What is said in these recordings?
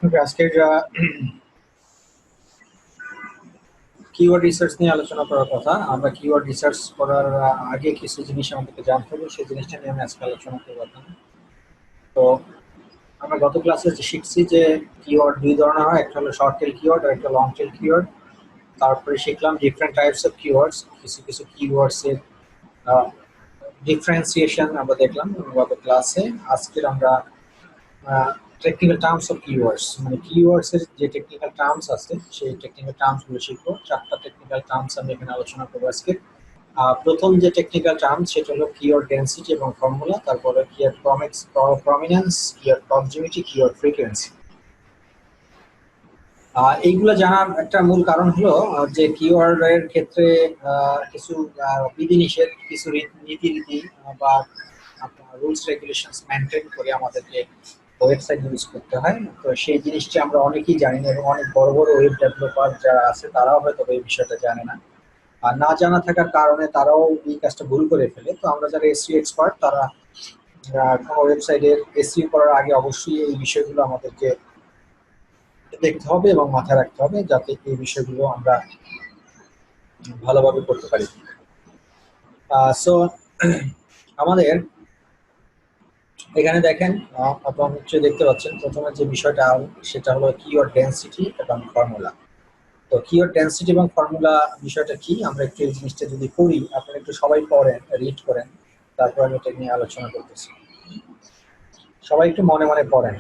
আজকের keyword research নিয়ে আলোচনা করার কথা। আমরা কিওয়ার্ড রিসার্চ করার আগে কিছু জিনিস আমাদেরকে জানতে হবে, সেই জিনিসটা নিয়ে আমি আজকে আলোচনা করব। তো আমরা গত ক্লাসে শিখছি যে কিওয়ার্ড দুই ধরনের হয়, একটা হলো শর্ট টেল কিওয়ার্ড আর একটা লং টেল কিওয়ার্ড। তারপরে শিখলাম ডিফারেন্ট টাইপস অফ কিওয়ার্ডস, কিছু কিছু কিওয়ার্ডস এর ডিফারেন্সিয়েশন আমরা দেখলাম গত ক্লাসে। আজকের আমরা টেকনিক্যাল টার্মস অফ কিওয়ার্ডস, মানে কিওয়ার্ডস এর যে টেকনিক্যাল টার্মস আছে সেই টেকনিক্যাল টার্মস গুলো শিখবো। চারটা টেকনিক্যাল টার্মস আমি এখানে আলোচনা করবো আজকে। প্রথম যে টেকনিক্যাল টার্মস সেটা হলো কিওয়ার্ড ডেনসিটি এবং ফর্মুলা, তারপরে keyword prominence, keyword proximity, keyword frequency. এইগুলো জানার একটা মূল কারণ হলো যে কিওয়ার্ডের ক্ষেত্রে কিছু বিধিনিষেধ, কিছু নীতি বা রুলস রেগুলেশনস মেনটেন করে আমাদেরকে ওয়েবসাইট ইউজ করতে হয়। তো সেই জিনিসটি আমরা অনেকেই জানি না, এবং অনেক বড় বড় ওয়েব ডেভেলপার যারা আছে তারাও হয়তো এই বিষয়টা জানে না। আর না জানা থাকার কারণে তারাও এই কাজটা ভুল করে ফেলে। তো আমরা যারা এসইও এক্সপার্ট তারা কোনো ওয়েবসাইটের এসইও করার আগে অবশ্যই এই বিষয়গুলো আমাদেরকে দেখতে হবে এবং মাথায় রাখতে হবে, যাতে এই বিষয়গুলো আমরা ভালোভাবে করতে পারি। সো আমাদের এখানে দেখেন, আপনারা নিশ্চয়ই দেখতে পাচ্ছেন প্রথমে যে বিষয়টা সেটা হলো কিওয়ার্ড ডেনসিটি এবং ফর্মুলা। তো কিওয়ার্ড ডেনসিটি এবং ফর্মুলা বিষয়টা কি, আমরা একটু এই জিনিসটা যদি পড়ি, আপনারা একটু সবাই পড়েন, রিড করেন, তারপর আমি এটা নিয়ে আলোচনা করতেছি। সবাই একটু মনে মনে পড়েন।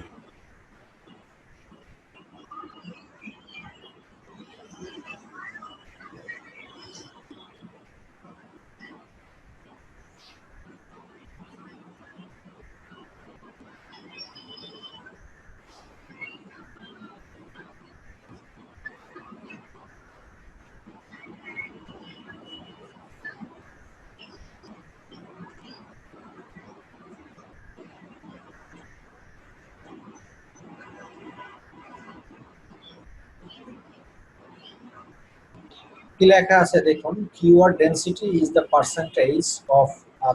কি লেখা আছে দেখুন, keyword density is the percentage of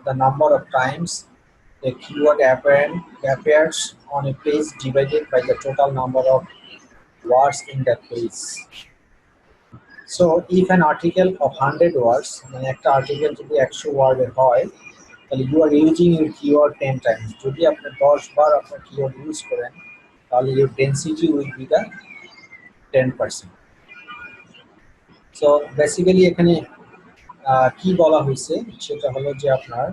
the number of Times a keyword appears on a page divided by the total number of words in that page. So if an article of 100 words, মানে একটা article যদি 100 ওয়ার্ডের হয়, তাহলে you are using your keyword 10 times. যদি আপনি 10 বার আপনার keyword use করেন, তাহলে your density will be the 10%. So basically এখানে কি বলা হয়েছে সেটা হলো যে আপনার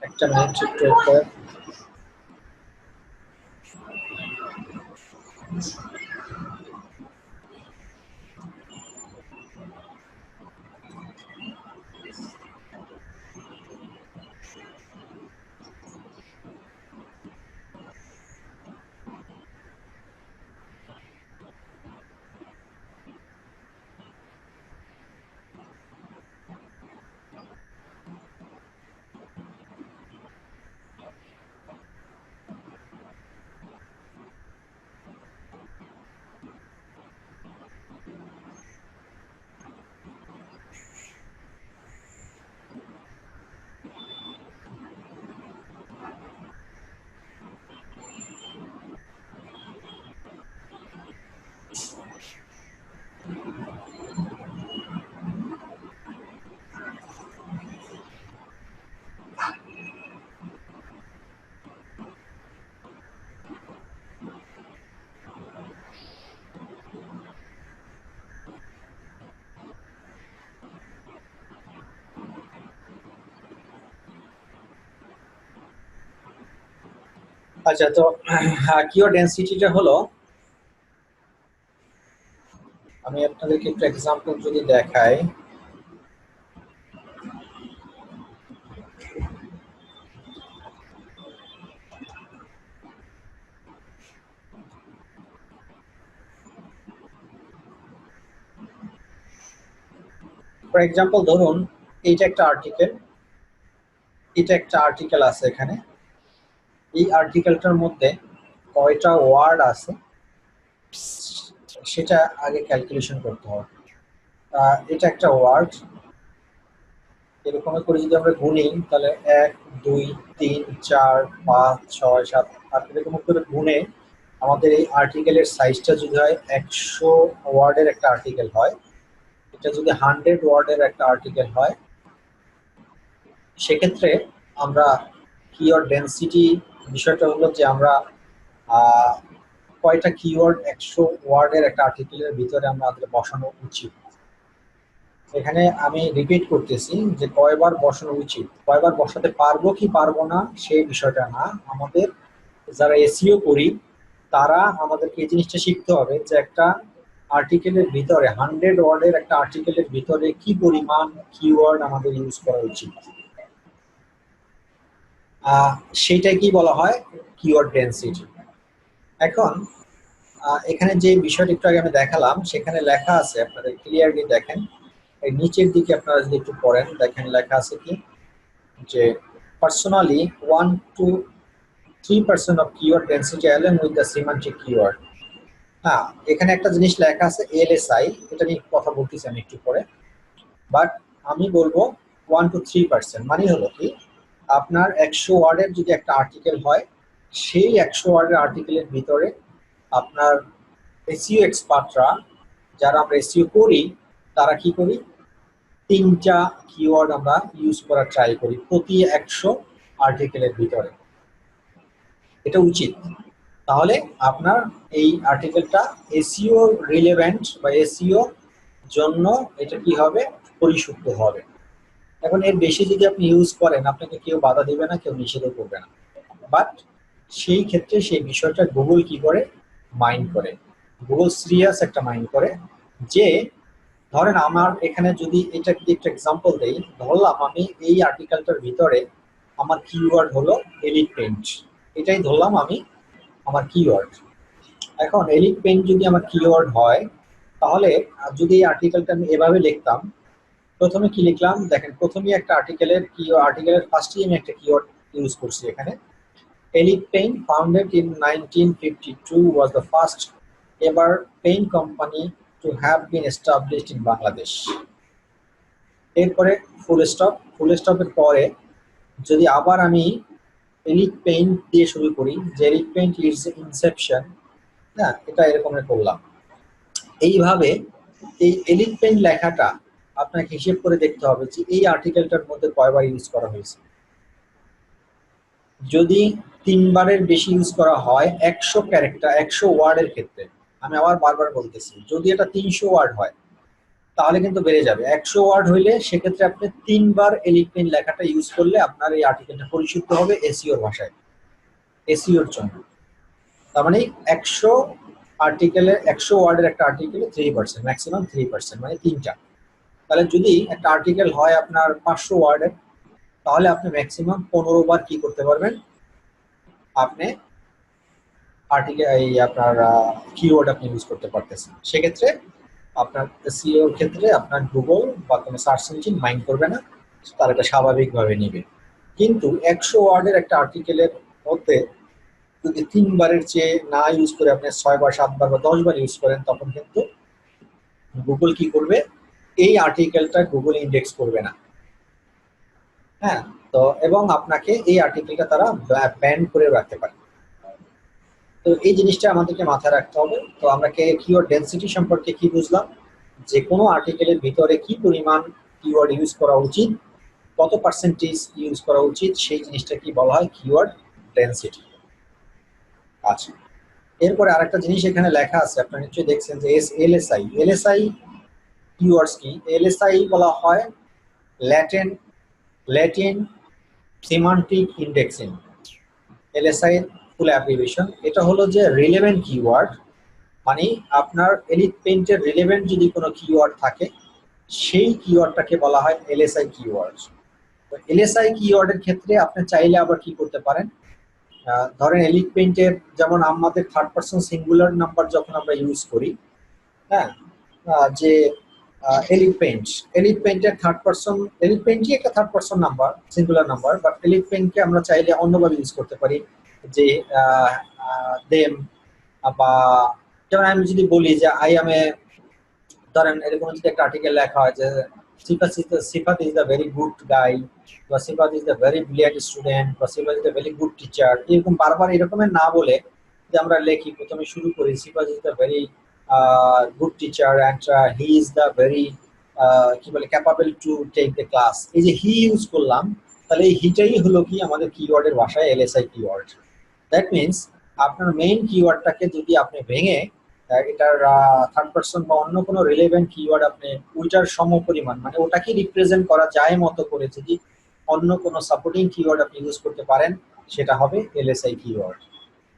একটা মিনিট একটু আচ্ছা। তো কিওয়ার্ড ডেনসিটিটা হলো, আমি আপনাদেরকে একটু এক্সাম্পল যদি দেখাই, ফর এক্সাম্পল ধরুন এইটা একটা আর্টিকেল, আছে এখানে। এই আর্টিকেলটার মধ্যে কয়টা ওয়ার্ড আছে সেটা আগে ক্যালকুলেশন করতে হবে। এটা একটা ওয়ার্ড, এরকম করে যদি আমরা গুনি তাহলে 1 2 3 4 5 6 7 আর এরকম করে গুনে আমাদের এই আর্টিকেলের সাইজটা যদি হয় 100 ওয়ার্ডের একটা আর্টিকেল হয়, এটা যদি 100 ওয়ার্ডের একটা আর্টিকেল হয়, সেক্ষেত্রে আমরা কিওয়ার্ড ডেনসিটি বিষয়টা হলো যে আমরা কয়টা কিওয়ার্ড 100 ওয়ার্ডের একটা আর্টিকেলের ভিতরে আমাদের বসানো উচিত। এখানে আমি রিপিট করতেছি যে কয়বার বসানো উচিত, কয়বার বসাতে পারবো কি পারবো না সেই বিষয়টা না। আমাদের যারা এসইও করি তারা আমাদেরকে এই জিনিসটা শিখতে হবে যে একটা আর্টিকেলের ভিতরে 100 ওয়ার্ডের একটা আর্টিকেলের ভিতরে কি পরিমাণ কিওয়ার্ড আমাদের ইউজ করা উচিত, সেইটাই কি বলা হয় কিওয়ার্ড ডেনসিটি। এখন এখানে যে বিষয়টা একটু আগে আমি দেখালাম সেখানে লেখা আছে, আপনাদের ক্লিয়ারলি দেখেন, এই নিচের দিকে আপনারা যদি একটু পড়েন দেখেন লেখা আছে কি যে personally 1 to 3% of keyword density along with the semantic keyword। হ্যাঁ, এখানে একটা জিনিস লেখা আছে এলএসআই, এটা নিয়ে কথা বলতেছি আমি একটু পরে, বাট আমি বলবো 1 to 3%। মানে হলো কি আপনার 100 ওয়ার্ডের যদি একটা আর্টিকেল হয়, সেই 100 ওয়ার্ডের আর্টিকেলের ভিতরে আপনার এসইও এক্সপার্টরা, যারা আমরা এসইও করি তারা কি করি, 3টা কিওয়ার্ড আমরা ইউজ করার ট্রাই করি প্রতি 100 আর্টিকেলের ভিতরে। এটা উচিত। তাহলে আপনার এই আর্টিকেলটা এসইও রিলেভেন্ট বা এসইও জন্য এটা কি হবে, পরিশুদ্ধ হবে। এখন এর বেশি যদি আপনি ইউজ করেন আপনাকে কেউ বাধা দিবে না, কেউ নিষেধও করবে না, বাট সেই ক্ষেত্রে সেই বিষয়টা গুগল কি করে মাইন্ড করে, গুগল সিরিয়াস একটা মাইন্ড করে। যে ধরেন আমার এখানে যদি এটা একটা এক্সাম্পল দেই, ধরলাম আমি এই আর্টিকেলটার ভিতরে আমার কিওয়ার্ড হলো এলিট পেইন্ট, এটাই ধরলাম আমি আমার কিওয়ার্ড। এখন এলিট পেইন্ট যদি আমার কিওয়ার্ড হয়, তাহলে যদি এই আর্টিকেলটা আমি এভাবে লিখতাম, প্রথমে কি লিখলাম দেখেন, প্রথমে একটা আর্টিকেলের ফার্স্টেই আমি একটা কিওয়ার্ড ইউজ করছি এখানে, elite paint founded in 1952 was the first ever paint company to have been established in Bangladesh। এরপরে ফুল স্টপ, ফুল স্টপের পরে যদি আবার আমি এলিট পেইন্ট দিয়ে শুরু করি, যে এলিট পেইন্ট ইজ ইনসেপশন, হ্যাঁ এটা এরকম করলাম। এইভাবে এই এলিট পেইন্ট লেখাটা আপনাকে হিসেব করে দেখতে হবে যে এই আর্টিকেলটার মধ্যে কয়বার ইউজ করা হয়েছে। যদি 3বারের বেশি ইউজ করা হয় 100 ক্যারেক্টার 100 ওয়ার্ডের ক্ষেত্রে, আমি আবার বারবার বলতেছি, যদি এটা 300 ওয়ার্ড হয় তাহলে কিন্তু বেড়ে যাবে। 100 ওয়ার্ড হইলে সেক্ষেত্রে আপনি 3বার এলিট পেইন্ট লেখাটা ইউজ করলে আপনার এই আর্টিকেলটা পরিশুদ্ধ হবে এসইওর ভাষায়, এসইওর জন্য। তার মানে 100 আর্টিকেলে 100 ওয়ার্ডের একটা আর্টিকেলে 3%, ম্যাক্সিমাম 3%, মানে 3টা। তাহলে যদি একটা আর্টিকেল হয় আপনার 500 ওয়ার্ডের, তাহলে আপনি ম্যাক্সিমাম 15বার কি করতে পারবেন, আপনি আর্টিকেল এই আপনার কিওয়ার্ড আপনি ইউজ করতে পারতেছেন। সেক্ষেত্রে আপনার এসইওর ক্ষেত্রে আপনার গুগল বা কোনো সার্চ ইঞ্জিন মাইন্ড করবে না, তার এটা স্বাভাবিকভাবে নিবে। কিন্তু 100 ওয়ার্ডের একটা আর্টিকেলের মধ্যে যদি 3বারের চেয়ে না ইউজ করে আপনি 6বার 7বার বা 10বার ইউজ করেন, তখন কিন্তু গুগল কি করবে, এই আর্টিকেলটা গুগল ইন্ডেক্স করবে না। হ্যাঁ, তো এবং আপনাকে এই আর্টিকেলটা তারা ব্যান করে রাখতে পারে। তো এই জিনিসটা আমাদেরকে মাথায় রাখতে হবে। তো আমরা কিওয়ার্ড ডেনসিটি সম্পর্কে কি বুঝলাম, যে কোনো আর্টিকেলের ভিতরে কি পরিমাণ কিওয়ার্ড ইউজ করা উচিত, কত পার্সেন্টেজ ইউজ করা উচিত, সেই জিনিসটা কি বলা হয় কিওয়ার্ড ডেনসিটি। আচ্ছা, এরপরে আরেকটা জিনিস এখানে লেখা আছে, আপনারা নিশ্চয়ই দেখছেন যে এলএসআই। এলএসআই কিওয়ার্ডস কি, এলএসআই বলা হয় ল্যাটিন সিমান্টিক ইন্ডেক্সিং। এলএসআই ফুল অ্যাব্রিভিয়েশন, এটা হলো যে রিলেভেন্ট কিওয়ার্ড, মানে আপনার এলিট পেইন্টের রিলেভেন্ট যদি কোনো কিওয়ার্ড থাকে সেই কিওয়ার্ডটাকে বলা হয় এলএসআই কিওয়ার্ড। তো এলএসআই কিওয়ার্ডের ক্ষেত্রে আপনি চাইলে আবার কি করতে পারেন, ধরেন এলিট পেইন্টের যেমন আমাদের 3rd পারসন সিঙ্গুলার নাম্বার যখন আমরা ইউজ করি, হ্যাঁ, যে এলিট পেইন্টের 3rd পারসন, এলিট পেইন্টই একটা 3rd person number, singular number, but Elite পেইন্টকে আমরা চাইলে অন্যভাবে ইউজ করতে পারি, যে দেম, বা যেমন আমি যদি বলি যে আই এম এ, ধরেন এরকম যদি একটা আর্টিকেল লেখা হয় যে Sifat is the very good guy, বা Sifat is the very brilliant student, বা Sifat is the very good teacher, এরকম বারবার এরকমের না বলে যে আমরা লেখি, প্রথমে শুরু করি Sifat is the very good teacher and he is the very কি বলে capable to take the class, এই যে হি ইউজ করলাম, তাহলে এই হিটাই হলো কি আমাদের কিওয়ার্ডের ভাষায় এলএসআই কিওয়ার্ড। দ্যাট মিনস আপনার মেইন কিওয়ার্ডটাকে যদি আপনি ভেঙে এটার থার্ড পার্সন বা অন্য কোনো রিলেভেন্ট কিওয়ার্ড আপনি ওইটার সমপরিমাণ মানে ওটাকে রিপ্রেজেন্ট করা যায় মতো করে যদি অন্য কোনো সাপোর্টিং কিওয়ার্ড আপনি ইউজ করতে পারেন, সেটা হবে এলএসআই কিওয়ার্ড।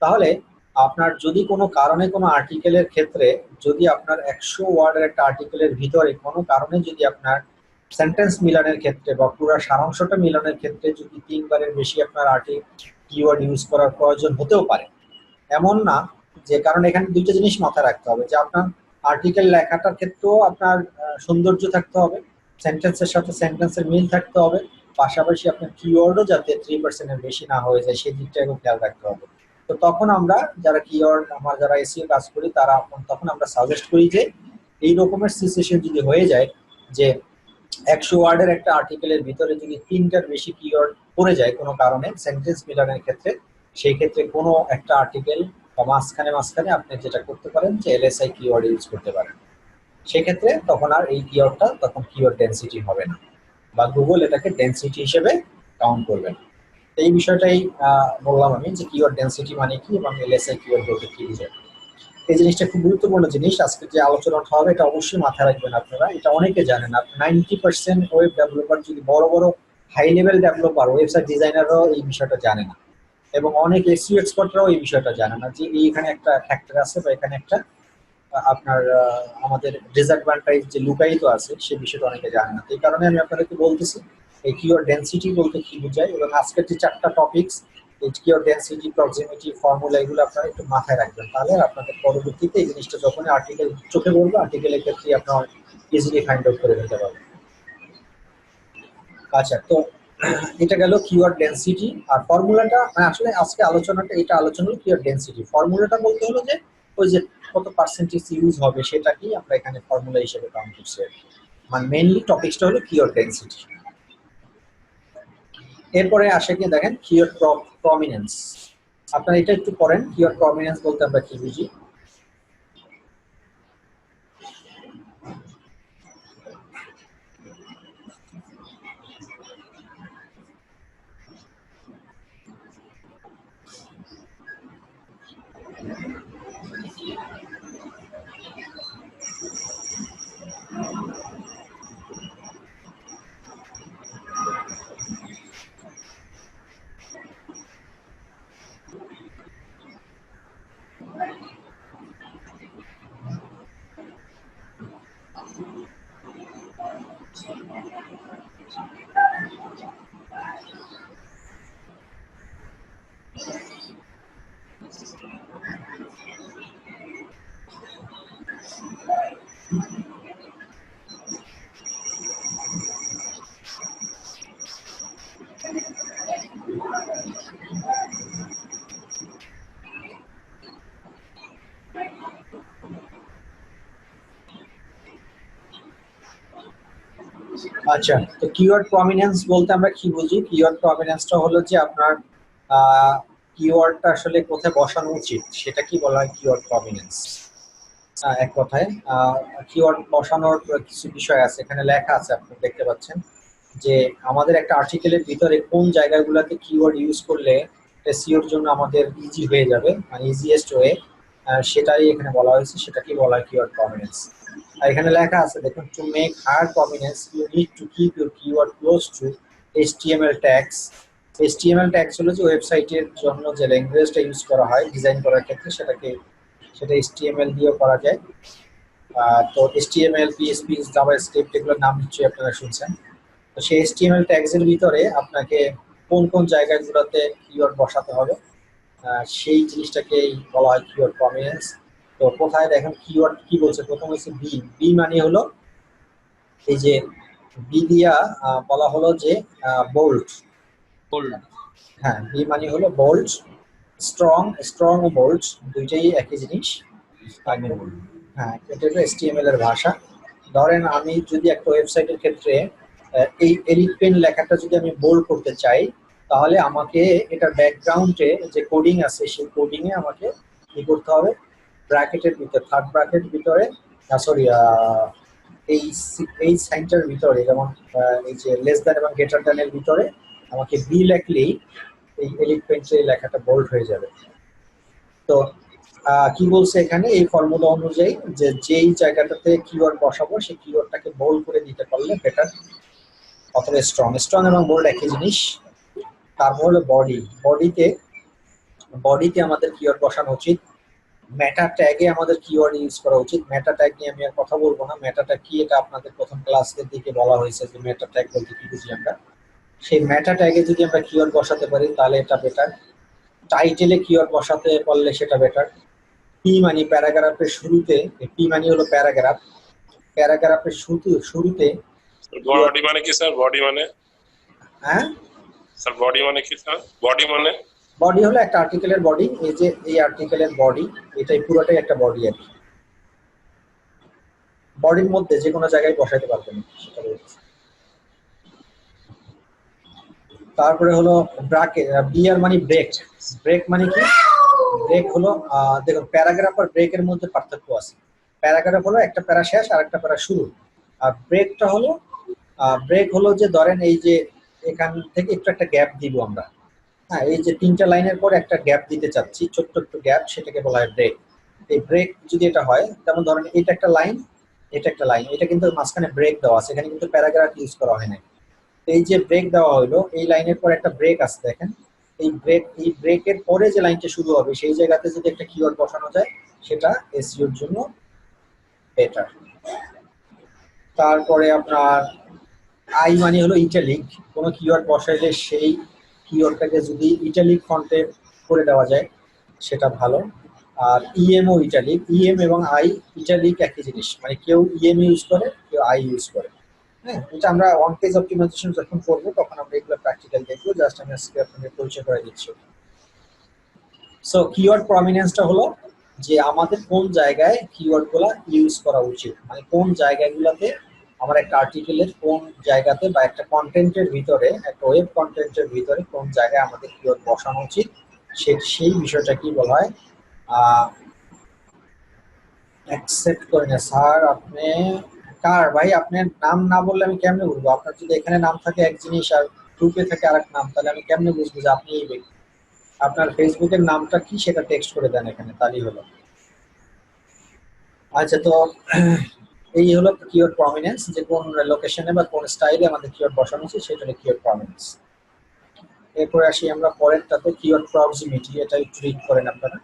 তাহলে আপনার যদি কোনো কারণে কোনো আর্টিকেলের ক্ষেত্রে যদি আপনার 100 ওয়ার্ডের একটা আর্টিকেলের ভিতরে কোনো কারণে যদি আপনার সেন্টেন্স মিলানের ক্ষেত্রে বা পুরো সারাংশটা মিলানের ক্ষেত্রে যদি 3বারের বেশি আপনার কিওয়ার্ড ইউজ করার প্রয়োজন হতেও পারে, এমন না যে, কারণ এখানে দুইটা জিনিস মাথায় রাখতে হবে যে আপনার আর্টিকেল লেখাটার ক্ষেত্রেও আপনার সৌন্দর্য থাকতে হবে, সেন্টেন্সের সাথে সেন্টেন্সের মিল থাকতে হবে, পাশাপাশি আপনার কিওয়ার্ডও যাতে 3% বেশি না হয়ে যায় সেই দিকটাকেও খেয়াল রাখতে হবে। তো তখন আমরা যারা কিওয়ার্ড আমার যারা এসইও কাজ করি তারা তখন আমরা সাজেস্ট করি যে এই রকমের সিচুয়েশন যদি হয়ে যায় যে 100 ওয়ার্ডের একটা আর্টিকেলের ভিতরে যদি 3টার বেশি কিওয়ার্ড পড়ে যায় কোনো কারণে সেন্টেন্স মিলানের ক্ষেত্রে, সেই ক্ষেত্রে কোনো একটা আর্টিকেল বা মাঝখানে মাঝখানে আপনি যেটা করতে পারেন যে এলএসআই কিওয়ার্ড ইউজ করতে পারেন, সেক্ষেত্রে তখন আর এই কিওয়ার্ডটা তখন কিওয়ার্ড ডেন্সিটি হবে না বা গুগল এটাকে ডেন্সিটি হিসেবে কাউন্ট করবে না। এই বিষয়টাই বললাম আমি যে কিওয়ার্ড ডেন্সিটি মানে কি এবং এলএসআই কিওয়ার্ড বলতে কি বোঝায়। এই জিনিসটা খুব গুরুত্বপূর্ণ জিনিস, আজকে যে আলোচনাটা হবে এটা অবশ্যই মাথায় রাখবেন আপনারা, এটা অনেকে জানেন না। 90% ওয়েব ডেভেলপার যদি বড় বড় হাই লেভেল ডেভেলপার ওয়েবসাইট ডিজাইনাররাও এই বিষয়টা জানে না, এবং অনেক এসইও এক্সপার্টরাও এই বিষয়টা জানে না যে এইখানে একটা ফ্যাক্টর আছে বা এখানে একটা আপনার আমাদের ডিসঅ্যাডভান্টেজ যে লুকায়িত আছে সেই বিষয়টা অনেকে জানে না। এই কারণে আমি আপনাদেরকে বলতেছি এই কিওয়ার্ড ডেন্সিটি বলতে কি বোঝায়, এবং আজকের যে 4টা টপিকস এই কিওয়ার্ড ডেন্সিটি, প্রক্সিমিটি, ফর্মুলা, এগুলো আপনারা একটু মাথায় রাখবেন, তাহলে আপনাদের পরবর্তীতে এই জিনিসটা যখন আর্টিকেল চোখে পড়বে আর্টিকেলের ক্ষেত্রে আপনার ইজিলি ফাইন্ড আউট করে ফেলতে পারবেন। আচ্ছা, তো এটা গেল কিওয়ার্ড ডেন্সিটি। আর ফর্মুলাটা মানে আসলে আজকে আলোচনাটা এটা আলোচনা হলো কিওয়ার্ড ডেন্সিটি। ফর্মুলাটা বলতে হলো যে ওই যে কত পার্সেন্টেজ ইউজ হবে সেটাকেই আমরা এখানে ফর্মুলা হিসেবে কাউন্ট করছি। মানে মেইনলি টপিকসটা হলো কিওয়ার্ড ডেন্সিটি। এরপরে আসে কি দেখেন কিওয়ার্ড প্রমিনেন্স। আপনারা এটা একটু পড়েন, কিওয়ার্ড প্রমিনেন্স বলতে আমরা কি বুঝি। আচ্ছা, তো কিওয়ার্ড প্রমিনেন্স বলতে আমরা কি বুঝি। কিওয়ার্ড প্রমিনেন্সটা হলো যে আপনার কিওয়ার্ডটা আসলে কোথায় বসানো উচিত সেটা কি বলা হয় কিওয়ার্ড প্রমিনেন্স। এক কথায় কিওয়ার্ড বসানোর কিছু বিষয় আছে, এখানে লেখা আছে আপনি দেখতে পাচ্ছেন যে আমাদের একটা আর্টিকেলের ভিতরে কোন জায়গাগুলোতে কিওয়ার্ড ইউজ করলে এসইওর জন্য আমাদের ইজি হয়ে যাবে, মানে ইজিয়েস্ট ওয়ে, সেটাই এখানে বলা হয়েছে, সেটা কি বলা হয় কিওয়ার্ড প্রমিনেন্স। আর এখানে লেখা আছে দেখুন, to make higher prominence you need to keep your keyword close to HTML tags. HTML tags হলো যে ওয়েবসাইটের জন্য যে ল্যাঙ্গুয়েজটা ইউজ করা হয় ডিজাইন করার ক্ষেত্রে সেটা এইচটিএমএল দিয়েও করা যায়। তো এইচটিএমএল, পিএসপি, জাভাস্ক্রিপ্ট এগুলোর নাম নিশ্চয়ই আপনারা শুনছেন। তো সেই এইচটিএমএল ট্যাগসের ভিতরে আপনাকে কোন কোন জায়গাগুলোতে কিওয়ার্ড বসাতে হবে সেই জিনিসটাকেই বলা হয় কিওয়ার্ড প্রমিনেন্স। তো কোথায় দেখেন কিওয়ার্ড কি বলছে, প্রথম হচ্ছে বি। বি মানে হলো এই যে বি দিয়া বলা হলো যে বোল্ড। হ্যাঁ, বি মানে হলো বোল্ড। স্ট্রং, স্ট্রং ও বোল্ড দুইটাই একই জিনিস। হ্যাঁ, এটা হলো এইচটিএমএল এর ভাষা। ধরেন আমি যদি একটা ওয়েবসাইটের ক্ষেত্রে এই এলিট পেন লেখাটা যদি আমি বোল্ড করতে চাই, তাহলে আমাকে এটার ব্যাকগ্রাউন্ডে যে কোডিং আছে সেই কোডিং এ আমাকে কি করতে হবে, ব্র্যাকেটের ভিতরে, থার্ড ব্র্যাকেট ভিতরে, সরি, এই এই সাইনটার ভিতরে, যেমন এই যে লেস দ্যান এবং গ্রেটার দ্যান এর ভিতরে আমাকে বি লিখলেই এই এলিট পেন্টের লেখাটা বোল্ড হয়ে যাবে। তো কি বলছে এখানে, এই ফর্মুলা অনুযায়ী যে যেই জায়গাটাতে কিওয়ার্ড বসাবো সেই কিওয়ার্ডটাকে বোল্ড করে দিতে পারলে বেটার, অথবা স্ট্রং। স্ট্রং এবং বোল্ড একই জিনিস। তারপর হলো বডি। বডিতে আমাদের কিওয়ার্ড বসানো উচিত। মেটা ট্যাগে আমাদের কিওয়ার্ড ইউজ করা উচিত। মেটা ট্যাগ নিয়ে আমি আর কথা বলবো না, মেটা ট্যাগ কি এটা আপনাদের প্রথম ক্লাসের দিকে বলা হয়েছে যে মেটা ট্যাগ বলতে কি বুঝি আমরা। সেই মেটা ট্যাগে যদি আমরা কিওয়ার্ড বসাতে পারি তাহলে এটা বেটার। টাইটেলে কিওয়ার্ড বসাতে পারলে সেটা বেটার। পি মানে প্যারাগ্রাফের শুরুতে, পি মানে হলো প্যারাগ্রাফ, প্যারাগ্রাফের শুরুতে বডি মানে কি স্যার? বডি মানে, হ্যাঁ স্যার বডি মানে কি স্যার? বডি মানে বডি হলো একটা আর্টিকেলের বডি। এই যে এই আর্টিকেলের বডি, এটাই পুরোটাই একটা বডি আর কি। বডির মধ্যে যে কোনো জায়গায় বসাইতে পারবেন সেটা বলছি। তারপরে হলো ব্রাকেট, বিআর মানে ব্রেক। ব্রেক মানে কি? ব্রেক হলো দেখুন, প্যারাগ্রাফ আর ব্রেকের মধ্যে পার্থক্য আছে। প্যারাগ্রাফ হলো একটা প্যারা শেষ আর একটা প্যারা শুরু, আর ব্রেকটা হলো ব্রেক হলো যে ধরেন এই যে এখান থেকে একটু একটা গ্যাপ দিব আমরা, হ্যাঁ, এই যে তিনটা লাইনের পরে একটা গ্যাপ দিতে চাচ্ছি, ছোট্ট একটু গ্যাপ, সেটাকে বলা হয় ব্রেক। এই ব্রেক যদি এটা হয়, যেমন ধরেন এটা একটা লাইন, এটা একটা লাইন, এটা কিন্তু মাঝখানে ব্রেক দেওয়া আছে, এখানে কিন্তু প্যারাগ্রাফ ইউজ করা হয় না। এই যে ব্রেক দেওয়া হলো, এই লাইনের পর একটা ব্রেক আছে দেখেন, এই ব্রেকের পরে যে লাইনটা শুরু হবে সেই জায়গাতে যদি একটা কিওয়ার্ড বসানো যায় সেটা এসইওর জন্য বেটার। তারপরে আপনার আই মানে হলো ইটালিক। কোনো কিওয়ার্ড বসাইলে সেই কিওয়ার্ডটাকে যদি ইটালিক ফন্টে করে দেওয়া যায় সেটা ভালো। আর ইএম ও ইটালিক, ইএম এবং আই ইটালিক একই জিনিস, মানে কেউ ইএম ইউজ করে কেউ আই ইউজ করে। হ্যাঁ, এটা আমরা অন পেজ অপটিমাইজেশন যখন করবো তখন আমরা এগুলো প্র্যাকটিক্যাল দেখবো, জাস্ট আমি আজকে আপনাদের পরিচয় করে দিচ্ছি। সো কিওয়ার্ড প্রমিনেন্সটা হলো যে আমাদের কোন জায়গায় কিওয়ার্ড গুলা ইউজ করা উচিত, মানে কোন জায়গাগুলোতে আমার একটা আর্টিকেলের কোন জায়গাতে বা একটা কন্টেন্টের ভিতরে, একটা ওয়েব কন্টেন্টের ভিতরে কোন জায়গায় আমাদের কিওয়ার্ড বসানো উচিত, সেই বিষয়টা কি বলা হয়। অ্যাকসেপ্ট করে না স্যার, আপনি কার ভাই? আপনার নাম না বললে আমি কেমনে বুঝবো? আপনার যদি এখানে নাম থাকে এক জিনিস আর গ্রুপে থাকে আরেক নাম, তাহলে আমি কেমনে বুঝবো যে আপনি এই ব্যক্তি? আপনার ফেসবুকের নামটা কি সেটা টেক্সট করে দেন এখানে, তাহলেই হলো। আচ্ছা, তো এই হলো কিওয়ার্ড প্রমিনেন্স, যে কোন লোকেশনে বা কোন স্টাইলে আমাদের কিওয়ার্ড বসানো আছে সেটা হলো কিওয়ার্ড প্রমিনেন্স। এরপরে আসি আমরা পরেরটাতে, কিওয়ার্ড প্রক্সিমিটি। এটা একটু রিড করেন আপনারা।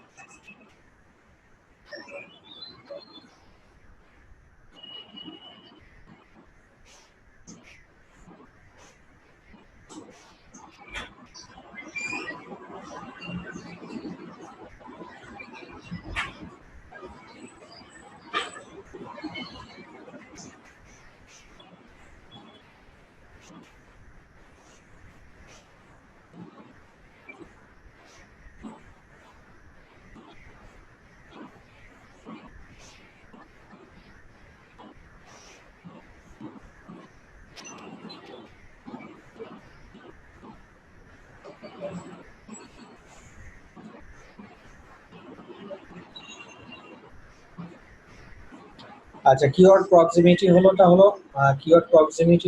আচ্ছা, কিওয়ার্ড প্রক্সিমিটি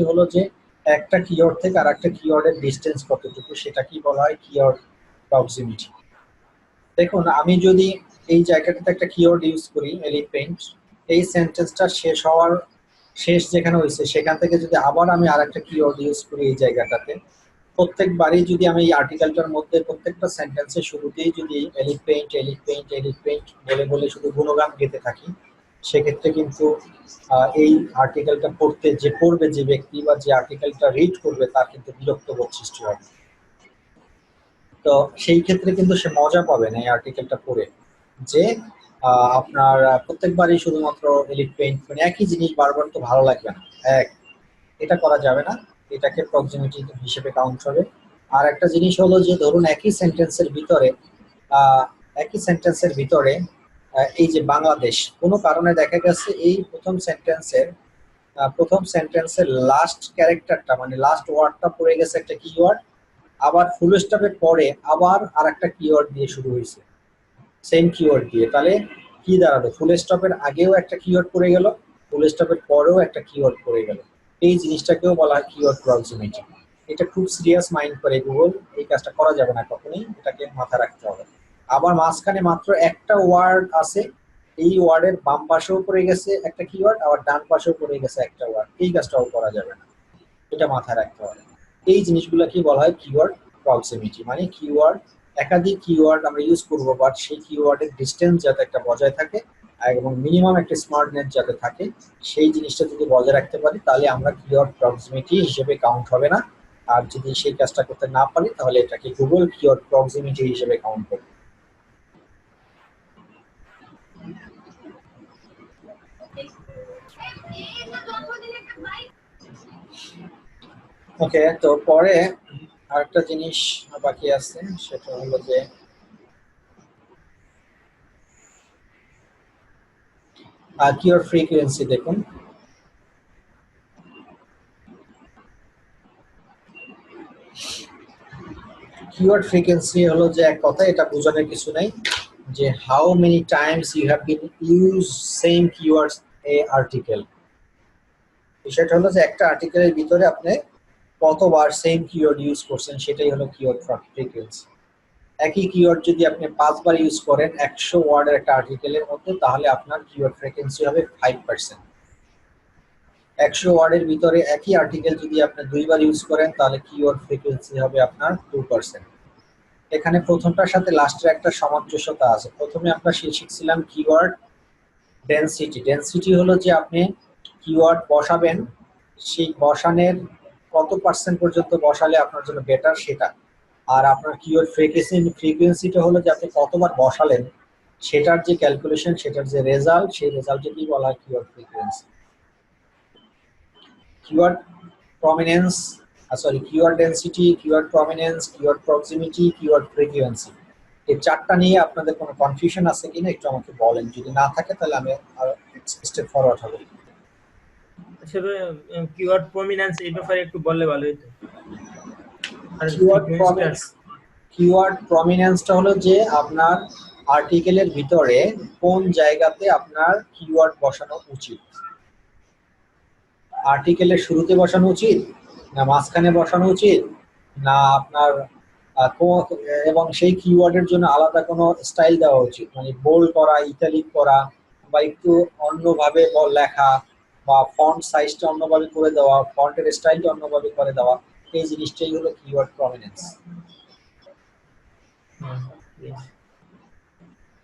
হলো যে একটা কিওয়ার্ড থেকে আর একটা কিওয়ার্ডের ডিস্টেন্স কতটুকু, সেটা কি বলা হয় কিওয়ার্ড প্রক্সিমিটি। দেখুন, আমি যদি এই জায়গাটাতে একটা কিওয়ার্ড ইউজ করি এলিফ্যান্ট, এই সেন্টেন্সটা শেষ যেখানে হয়েছে সেখান থেকে যদি আবার আমি আর একটা কিওয়ার্ড ইউজ করি এই জায়গাটাতে, প্রত্যেকবারই যদি আমি এই আর্টিকেলটার মধ্যে প্রত্যেকটা সেন্টেন্সের শুরুতেই যদি এলিফ্যান্ট এলিফ্যান্ট এলিফ্যান্ট বলে বলে শুধু গুণগান গেতে থাকি, সেক্ষেত্রে কিন্তু এই আর্টিকেলটা পড়বে যে ব্যক্তি বা যে আর্টিকেলটা রিড করবে তার কিন্তু বিরক্ত বোধ সৃষ্টি হবে। তো সেই ক্ষেত্রে কিন্তু সে মজা পাবে না এই আর্টিকেলটা পড়ে, যে আপনার প্রত্যেকবারই শুধুমাত্র এলিফ্যান্ট মানে একই জিনিস বারবার তো ভালো লাগবে না। এক, এটা করা যাবে না, এটাকে প্রক্সিমিটি হিসেবে কাউন্ট হবে। আর একটা জিনিস হলো যে ধরুন একই সেন্টেন্সের ভিতরে এই যে বাংলাদেশ, কোনো কারণে দেখা গেছে এই প্রথম সেন্টেন্সের প্রথম সেন্টেন্সের লাস্ট ক্যারেক্টারটা মানে লাস্ট ওয়ার্ডটা পড়ে গেছে একটা কিওয়ার্ড, আবার ফুল স্টপের পরে আবার আরেকটা কিওয়ার্ড দিয়ে শুরু হয়েছে, সেম কিওয়ার্ড দিয়ে, তাহলে কি দাঁড়ালো? ফুল স্টপের আগেও একটা কিওয়ার্ড পড়ে গেল, ফুল স্টপের পরেও একটা কিওয়ার্ড পড়ে গেল। এই জিনিসটাকেও বলা হয় কিওয়ার্ড প্রক্সিমিটি। এটা খুব সিরিয়াস মাইন্ড করে গুগল, এই কাজটা করা যাবে না কখনোই, এটাকে মাথায় রাখতে হবে। আবার মাঝখানে মাত্র একটা ওয়ার্ড আছে, এই ওয়ার্ডের বাম পাশেও পড়ে গেছে একটা কিওয়ার্ড, আবার ডান পাশেও পড়ে গেছে একটা ওয়ার্ড, এই কাজটাও করা যাবে না, এটা মাথায় রাখতে হবে। এই জিনিসগুলোকে বলা হয় কিওয়ার্ড প্রক্সিমিটি, মানে কিওয়ার্ড একাধিক কিওয়ার্ড আমরা ইউজ করবো, বাট সেই কিওয়ার্ডের ডিস্টেন্স যাতে একটা বজায় থাকে এবং মিনিমাম একটা স্মার্টনেস যাতে থাকে, সেই জিনিসটা যদি বজায় রাখতে পারি তাহলে আমরা কিওয়ার্ড প্রক্সিমিটি হিসেবে কাউন্ট হবে না। আর যদি সেই কাজটা করতে না পারি তাহলে এটাকে গুগল কিওয়ার্ড প্রক্সিমিটি হিসেবে কাউন্ট করবে। ওকে, তো পরে আরেকটা জিনিস বাকি আছে, সেটা হলো যে কিওয়ার্ড ফ্রিকোয়েন্সি। দেখুন, কিওয়ার্ড ফ্রিকোয়েন্সি হলো যে এক কথা, এটা বোঝানোর কিছু নাই যে how many times you have been use same keywords a article. বিষয়টা হলো যে একটা আর্টিকেলের ভিতরে আপনি কতবার সেম কিওয়ার্ড ইউজ করছেন, সেটাই হলো কিওয়ার্ড ফ্রিকোয়েন্সি। একই কিওয়ার্ড যদি আপনি 5 বার ইউজ করেন 100 ওয়ার্ডের একটা আর্টিকেলের মধ্যে, তাহলে আপনার কিওয়ার্ড ফ্রিকোয়েন্সি হবে 5%। 100 ওয়ার্ডের ভিতরে একই আর্টিকেল যদি আপনি 2 বার ইউজ করেন তাহলে কিওয়ার্ড ফ্রিকোয়েন্সি হবে আপনার 2%। এখানে প্রথমটার সাথে লাস্টের একটা সামঞ্জস্যতা আছে। প্রথমে আমরা শিখছিলাম কিওয়ার্ড ডেনসিটি। ডেনসিটি হলো যে আপনি কিওয়ার্ড বসাবেন, সেই বসানের কত পার্সেন্ট পর্যন্ত বসালে আপনার জন্য বেটার সেটা। আর আপনার কিওয়ার্ড ফ্রিকোয়েন্সিটা হলো যে আপনি কতবার বসালেন সেটার যে ক্যালকুলেশন, সেটার যে রেজাল্ট, সেই রেজাল্টকেই বলা হয় keyword frequency. Keyword prominence keyword density, keyword prominence, keyword proximity, keyword frequency, এই চারটা নিয়ে আপনাদের কোনো কনফিউশন আছে কিনা একটু আমাকে বলেন, যদি না থাকে তাহলে আমি স্টেপ ফরওয়ার্ড হব। আসলে কিওয়ার্ড প্রমিনেন্স এই ব্যাপারে একটু বললে ভালো হতো। আর কিওয়ার্ড প্রমিনেন্সটা হলো যে আপনার আর্টিকেলের ভিতরে কোন জায়গাতে আপনার কিওয়ার্ড বসানো উচিত। আর্টিকেলের শুরুতে বসানো উচিত, না মাঝখানে বসানো উচিত, না আপনার এবং সেই কিওয়ার্ডের জন্য আলাদা কোনো স্টাইল দেওয়া উচিত, মানে বোল্ড করা, ইটালিক করা, বা একটু অন্যভাবে লেখা, বা ফন্ট সাইজটা অন্যভাবে করে দেওয়া, ফন্টের স্টাইলটা অন্যভাবে করে দেওয়া, এই জিনিসটাই হলো কিওয়ার্ড প্রমিনেন্স।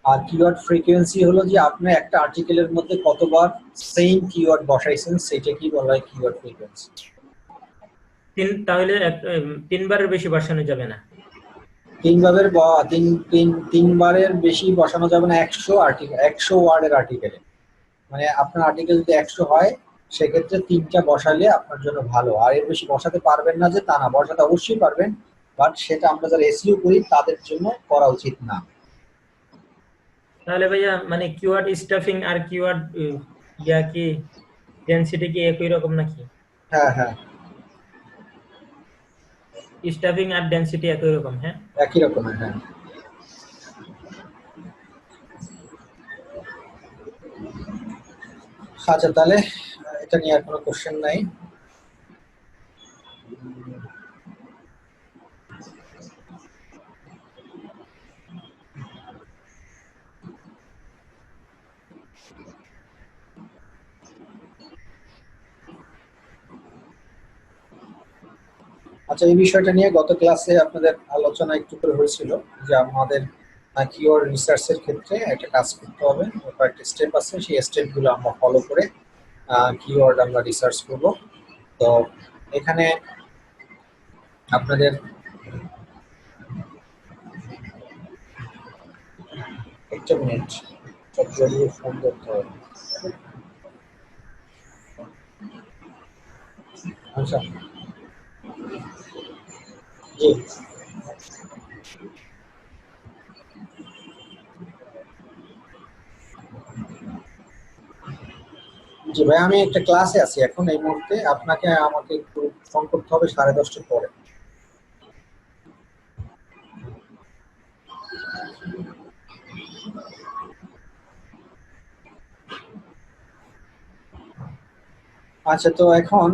আর কিওয়ার্ড ফ্রিকোয়েন্সি হলো যে আপনি একটা আর্টিকেলের মধ্যে কতবার সেম কিওয়ার্ড বসাইছেন, সেটাকেই বলা হয় কিওয়ার্ড ফ্রিকোয়েন্সি। তাহলে 3 বারের বেশি বসানো যাবে না। 3 বারের বেশি বসানো যাবে না 100 ওয়ার্ডের আর্টিকেলে। মানে আপনার আর্টিকেল যদি 100 হয় সেক্ষেত্রে 3টা বসালে আপনার জন্য ভালো। আর এর বেশি বসাতে পারবেন না যে তা না, বসাতে অবশ্যই পারবেন, বাট সেটা আমরা যারা এসইও করি তাদের জন্য করা উচিত না। তাহলে ভাইয়া মানে কিওয়ার্ড স্টাফিং আর কিওয়ার্ড কি ডেনসিটি কি একই রকম নাকি? হ্যাঁ হ্যাঁ, স্টাফিং আর ডেনসিটি একই রকম। হ্যাঁ, একই রকমের। হ্যাঁ, আচ্ছা, তাহলে এটা নিয়ে আর কোনো কোশ্চেন নাই। আচ্ছা, এই বিষয়টা নিয়ে গত ক্লাসে আপনাদের আলোচনা একটু করে হয়েছিল যে আমাদের কিওয়ার্ড রিসার্চের ক্ষেত্রে একটা কাজ করতে হবে, কয়েকটা স্টেপ আছে, সেই স্টেপগুলো আমরা ফলো করে কিওয়ার্ড আমরা রিসার্চ করব। তো এখানে আপনাদের একটা মিনিট, জরুরি ফোন করতে হবে। আচ্ছা, জি। জি ভাই, আমি একটা ক্লাসে আছি এখন এই মুহূর্তে, আপনাকে আমাকে একটু ফোন করতে হবে 10:30টার পরে। আচ্ছা, তো এখন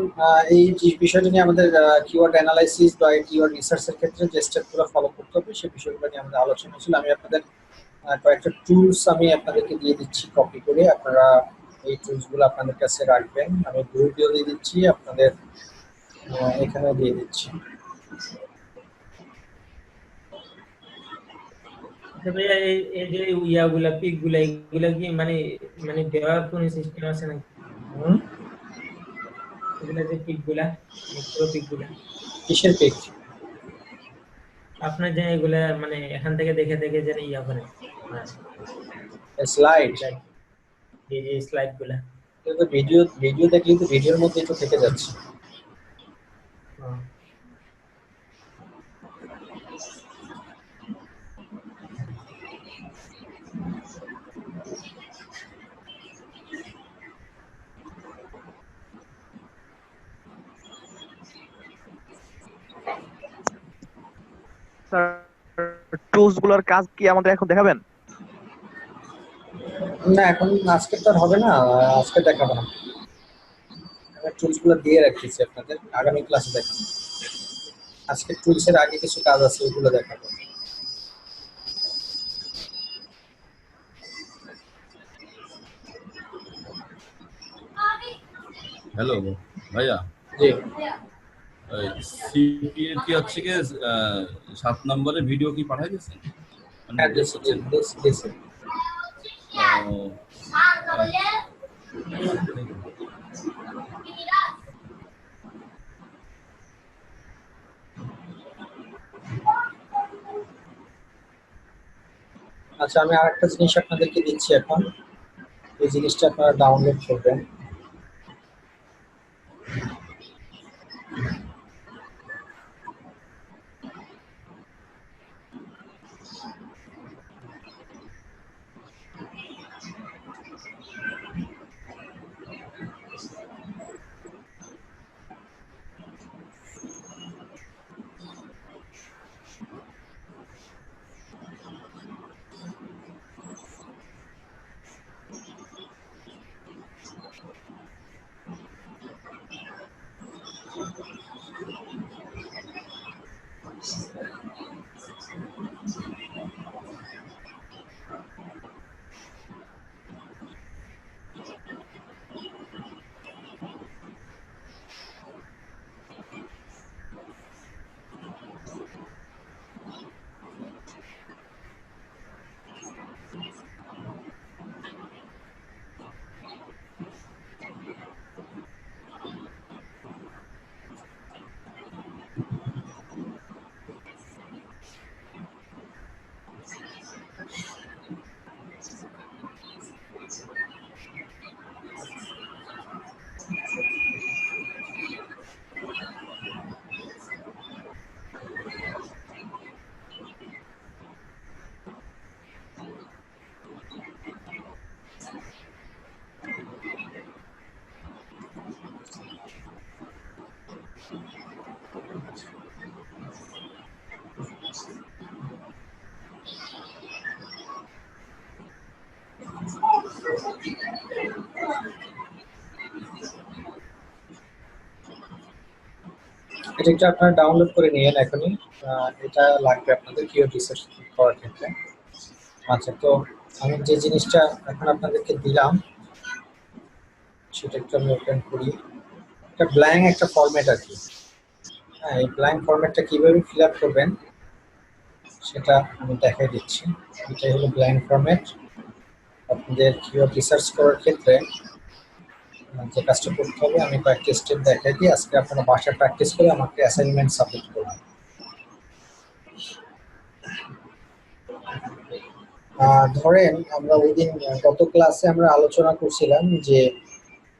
এই যে বিষয়টা নিয়ে আমাদের কিওয়ার্ড অ্যানালাইসিস বা কিওয়ার্ড রিসার্চের ক্ষেত্রে যে স্টেপগুলো ফলো করতে হবে সেই বিষয়গুলো নিয়ে আমাদের আলোচনা ছিল। আমি আপনাদের কয়েকটা টুলস আমি আপনাদেরকে দিয়ে দিচ্ছি কপি করে, আপনারা এই টুলসগুলো আপনাদের কাছে রাখবেন। আমি গ্রুপেও দিয়ে দিচ্ছি, আপনাদের এখানেও দিয়ে দিচ্ছি। আচ্ছা ভাইয়া, এই যে ইয়াগুলা পিকগুলা এগুলা কি মানে মানে দেওয়ার কোনো সিস্টেম আছে নাকি? হুম, এগুলা যে পিকগুলা, পুরো পিকগুলা কিসের পেজ? আপনার যে এগুলা মানে এখান থেকে দেখে দেখে যে ইয়া করেন, স্লাইড? এই যে স্লাইড গুলা। কিন্তু ভিডিও ভিডিও দেখলে তো ভিডিওর মধ্যেই তো থেকে যাচ্ছে। হ্যাঁ। স্যার, টুলস গুলোর কাজ কি আমাদের এখন দেখাবেন? না, এখন আজকে তো আর হবে না, আজকে দেখাবো না। আমি টুলসগুলো দিয়ে রাখতেছি আপনাদের, আগামী ক্লাসে দেখাবো। আজকে টুলসের আগে কিছু কাজ আছে, ওগুলো দেখাবো। হ্যালো ভাইয়া, জি, সিপি এর কি হচ্ছে কি 7 নম্বরের ভিডিও কি পাঠাই দিয়েছেন? হ্যাঁ দিচ্ছি, দিচ্ছি। আচ্ছা, আমি আরেকটা জিনিস আপনাদেরকে দিচ্ছি এখন, এই জিনিসটা আপনারা ডাউনলোড করবেন। এটা একটু আপনারা ডাউনলোড করে নিয়েন এখনই, এটা লাগবে আপনাদের কিওয়ার্ড রিসার্চ করার ক্ষেত্রে। আচ্ছা, তো আমি যে জিনিসটা এখন আপনাদেরকে দিলাম সেটা একটু আমি ওপেন করি। এটা ব্ল্যাঙ্ক একটা ফরম্যাট আর কি। হ্যাঁ, এই ব্ল্যাঙ্ক ফরম্যাটটা কিভাবে ফিল আপ করবেন সেটা আমি দেখাই দিচ্ছি। এটাই হলো ব্ল্যাঙ্ক ফরম্যাট। আপনাদের কিওয়ার্ড রিসার্চ করার ক্ষেত্রে যে কাজটা করতে হবে আমি কয়েকটা স্টেপ দেখাই দিই, আজকে আপনারা বাসায় প্র্যাকটিস করে আমাকে অ্যাসাইনমেন্ট সাবমিট করবেন। ধরেন আমরা ওই দিন গত ক্লাসে আমরা আলোচনা করছিলাম যে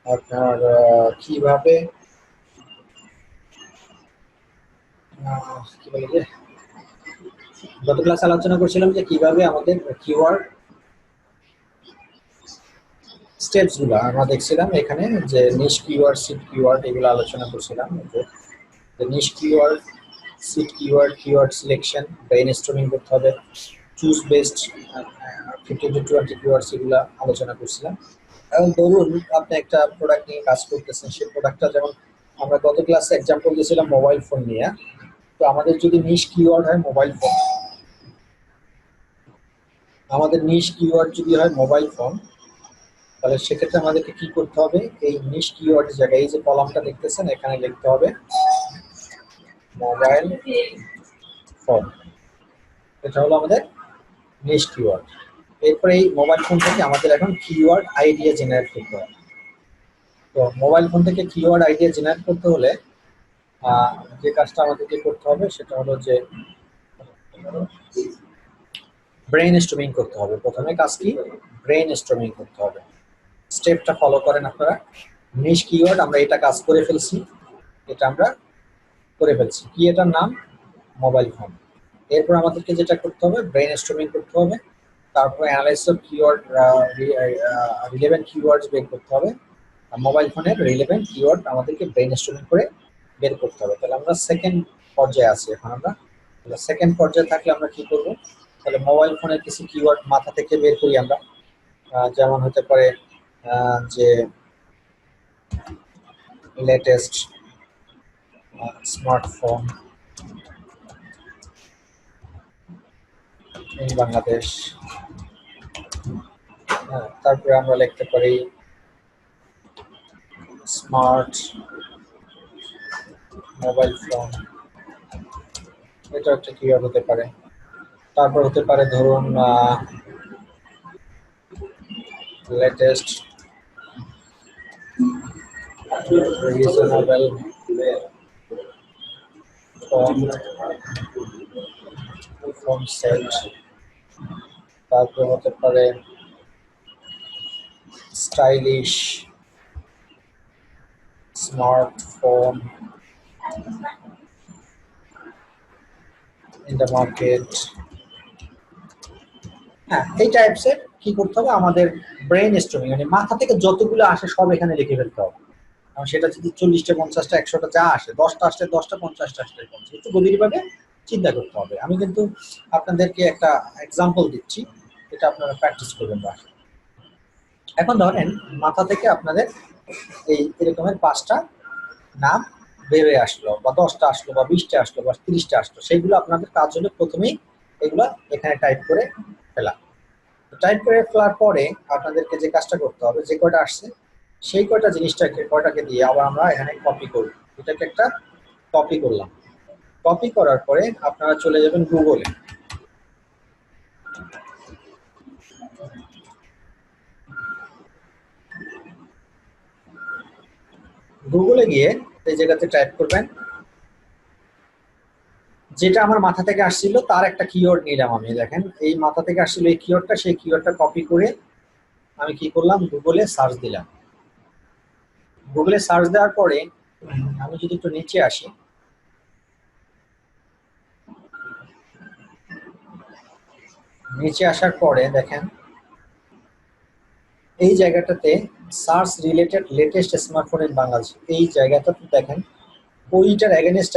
আপনার কিভাবে কি বলে যে গত ক্লাসে আলোচনা করছিলাম যে কিভাবে আমাদের কিওয়ার্ড স্টেপস গুলো আমরা দেখছিলাম এখানে, যে নিশ কিওয়ার্ড, সিট কিওয়ার্ড, এগুলো আলোচনা করছিলাম। যে niche keyword, seed keyword, keyword selection, brainstorming করতে হবে, চুজ বেসড 15 to 20 কিওয়ার্ডস, এগুলো আলোচনা করছিলাম। এবং ধরুন আপনি একটা প্রোডাক্ট নিয়ে কাজ করতেছেন, সেই প্রোডাক্টটা, যেমন আমরা গত ক্লাসে এক্সাম্পল দিয়েছিলাম মোবাইল ফোন নিয়ে। তো আমাদের যদি নিশ কিওয়ার্ড হয় মোবাইল ফোন, আমাদের নিশ কিওয়ার্ড যদি হয় মোবাইল ফোন, তাহলে সেক্ষেত্রে আমাদেরকে কি করতে হবে, এই নিশ কিওয়ার্ডের জায়গায় এই যে কলামটা দেখতেছেন এখানে লিখতে হবে মোবাইল ফোন। এটা হলো আমাদের নিশ কিওয়ার্ড। এরপরে এই মোবাইল ফোন থেকে আমাদের এখন কিওয়ার্ড আইডিয়া জেনারেট করতে হবে। তো মোবাইল ফোন থেকে কিওয়ার্ড আইডিয়া জেনারেট করতে হলে যে কাজটা আমাদেরকে করতে হবে সেটা হলো যে ব্রেইন স্টর্মিং করতে হবে। প্রথমে কাজ কি, ব্রেইন স্টর্মিং করতে হবে। স্টেপটা ফলো করেন আপনারা। নিশ কিওয়ার্ড আমরা এটা কাজ করে ফেলছি, এটা আমরা করে ফেলছি, কি এটার নাম, মোবাইল ফোন। এরপর আমাদেরকে যেটা করতে হবে, ব্রেইন স্টর্মিং করতে হবে, তারপরে analysis of keyword, relevant keywords বের করতে হবে। মোবাইল ফোনের রিলেভেন্ট কিওয়ার্ড আমাদেরকে ব্রেইন স্টর্মিং করে বের করতে হবে। তাহলে আমরা সেকেন্ড পর্যায়ে আছি এখন। আমরা সেকেন্ড পর্যায়ে থাকলে আমরা কি করব, তাহলে মোবাইল ফোনের কিছু কিওয়ার্ড মাথা থেকে বের করি আমরা। যেমন হতে পারে যে লেটেস্ট স্মার্টফোন ইন বাংলাদেশ। তারপরে আমরা লিখতে পারি স্মার্ট মোবাইল ফোন, এটা একটা কিওয়ার্ড হতে পারে। তারপর হতে পারে ধরুন লেটেস্ট রিজনেবল ফোন সেট। তারপর হতে পারে stylish smartphone in the market. হ্যাঁ, এই টাইপসের কি করতে হবে, আমাদের ব্রেইন স্টর্মিং, মানে মাথা থেকে যতগুলো আসে সব এখানে লিখে ফেলতে হবে। এবং সেটা যদি 40টা 50টা 100টা যা আসে, 10টা আসলে 10টা, 50টা আসলে 50, একটু গভীরভাবে চিন্তা করতে হবে। আমি কিন্তু আপনাদেরকে একটা এক্সাম্পল দিচ্ছি, এটা আপনারা প্র্যাকটিস করবেন বাসায়। এখন ধরেন মাথা থেকে আপনাদের এই এরকমের 5টা নাম বেড়ে আসলো, বা 10টা আসলো, বা 20টা আসলো, বা 30টা আসলো। সেইগুলো আপনাদের কাজ হলো প্রথমেই এগুলো এখানে টাইপ করে ফেলা। টাইপ করে ফেলার পরে আপনাদেরকে যে কাজটা করতে হবে, যে কয়টা আসছে সেই কয়টাকে দিয়ে আবার আমরা এখানে কপি করব। এটাকে একটা কপি করলাম। কপি করার পরে আপনারা চলে যাবেন গুগলে। গুগলে গিয়ে এই জায়গাতে টাইপ করবেন, যেটা আমার মাথা থেকে আসছিল তার একটা কিওয়ার্ড নিলাম আমি। দেখেন এই মাথা থেকে আসছিল এই কিওয়ার্ডটা, সেই কিওয়ার্ডটা কপি করে আমি কি করলাম, গুগলে সার্চ দিলাম। গুগলে সার্চ দেওয়ার পরে আমি যদি একটু নিচে আসি, নিচে আসার পরে দেখেন এই জায়গাটাতে search related latest smartphone in Bangladesh, এই জায়গাটাতে দেখেন ওইটার এগেনস্ট